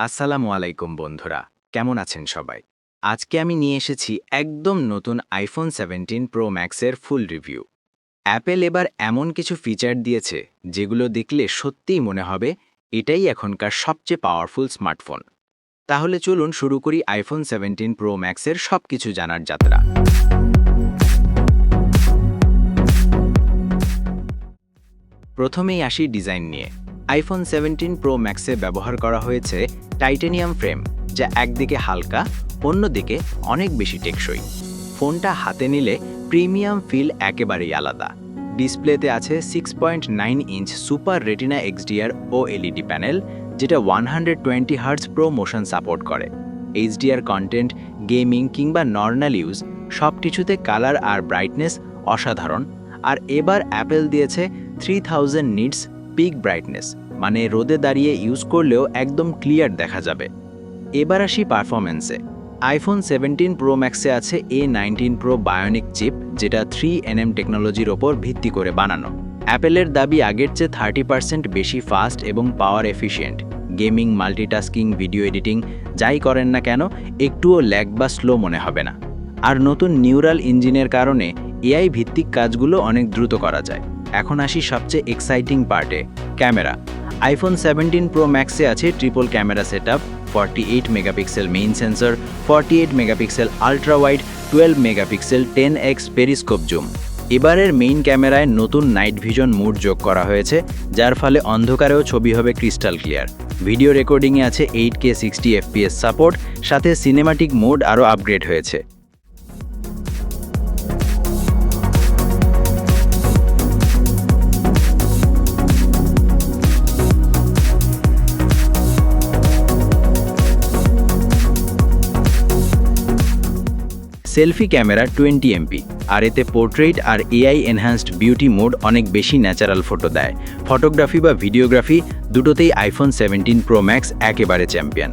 আসসালামু আলাইকুম বন্ধুরা, কেমন আছেন সবাই? আজকে আমি নিয়ে এসেছি একদম নতুন আইফোন 17 প্রো ম্যাক্সের ফুল রিভিউ। অ্যাপেল এবার এমন কিছু ফিচার দিয়েছে যেগুলো দেখলে সত্যিই মনে হবে এটাই এখনকার সবচেয়ে পাওয়ারফুল স্মার্টফোন। তাহলে চলুন শুরু করি আইফোন 17 প্রো ম্যাক্সের সবকিছু জানার যাত্রা। প্রথমেই আসি ডিজাইন নিয়ে। আইফোন 17 প্রো ম্যাক্সে ব্যবহার করা হয়েছে টাইটানিয়াম ফ্রেম, যা একদিকে হালকা, অন্যদিকে অনেক বেশি টেকসই। ফোনটা হাতে নিলে প্রিমিয়াম ফিল একেবারেই আলাদা। ডিসপ্লেতে আছে 6.9 ইঞ্চ সুপার রেটিনা এক্সডিআর ও এলইডি প্যানেল, যেটা 120 হার্টজ প্রো মোশন সাপোর্ট করে। এইচডিআর কন্টেন্ট, গেমিং কিংবা নর্মাল ইউজ সব কিছুতে কালার আর ব্রাইটনেস অসাধারণ। আর এবার অ্যাপেল দিয়েছে 3000 নিটস পিক ব্রাইটনেস, মানে রোদে দাঁড়িয়ে ইউজ করলেও একদম ক্লিয়ার দেখা যাবে। এবার আসি পারফরমেন্সে। আইফোন 17 প্রো ম্যাক্সে আছে A19 প্রো বায়োনিক চিপ, যেটা 3nm টেকনোলজির ওপর ভিত্তি করে বানানো। অ্যাপেলের দাবি আগের চেয়ে 30% বেশি ফাস্ট এবং power efficient. Gaming, multitasking, video editing যাই করেন না কেন, একটুও ল্যাগ বা স্লো মনে হবে না। আর নতুন নিউরাল ইঞ্জিনের কারণে এআই ভিত্তিক কাজগুলো অনেক দ্রুত করা যায়। এখন আসি সবচেয়ে এক্সাইটিং পার্টে, ক্যামেরা। আইফোন 17 প্রো ম্যাক্সে আছে triple camera setup, 48 megapixel main sensor, 48 megapixel ultra wide, 12 megapixel 10x periscope zoom. এবারের মেইন ক্যামেরায় নতুন নাইট ভিশন মোড যোগ করা হয়েছে, যার ফলে অন্ধকারেও ছবি হবে ক্রিস্টাল ক্লিয়ার। ভিডিও রেকর্ডিংয়ে আছে 8K 60 FPS সাপোর্ট, সাথে সিনেমাটিক মোড আরও আপগ্রেড হয়েছে। সেলফি ক্যামেরা 20 এমপি, আর এতে পোর্ট্রেট আর এআই এনহ্যান্সড বিউটি মোড অনেক বেশি ন্যাচারাল ফটো দেয়। ফটোগ্রাফি বা ভিডিওগ্রাফি দুটোতেই আইফোন 17 প্রো ম্যাক্স একেবারে চ্যাম্পিয়ন।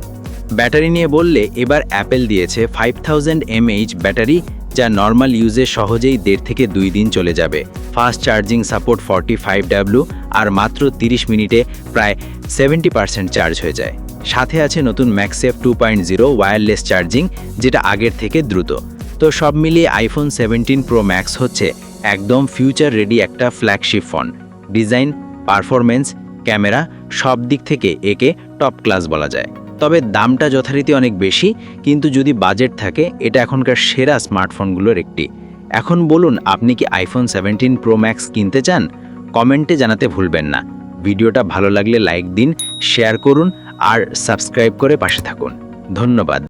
ব্যাটারি নিয়ে বললে এবার অ্যাপেল দিয়েছে 5000 mAh ব্যাটারি, যা নর্মাল ইউজে সহজেই 1.5 থেকে 2 দিন চলে যাবে। ফাস্ট চার্জিং সাপোর্ট 45W, আর মাত্র 30 মিনিটে প্রায় 70% চার্জ হয়ে যায়। সাথে আছে নতুন ম্যাক্সেফ 2.0 ওয়্যারলেস চার্জিং, যেটা আগের থেকে দ্রুত। তো সব মিলিয়ে আইফোন 17 প্রো ম্যাক্স হচ্ছে একদম ফিউচার রেডি একটা flagship phone. Design, performance, camera সব দিক থেকে একে টপ ক্লাস বলা যায়। তবে দামটা যথারীতি অনেক বেশি, কিন্তু যদি বাজেট থাকে এটা এখনকার সেরা স্মার্টফোনগুলোর একটি। এখন বলুন, আপনি কি আইফোন 17 প্রো ম্যাক্স কিনতে চান? কমেন্টে জানাতে ভুলবেন না। ভিডিওটা ভালো লাগলে লাইক দিন, শেয়ার করুন আর সাবস্ক্রাইব করে পাশে থাকুন। ধন্যবাদ।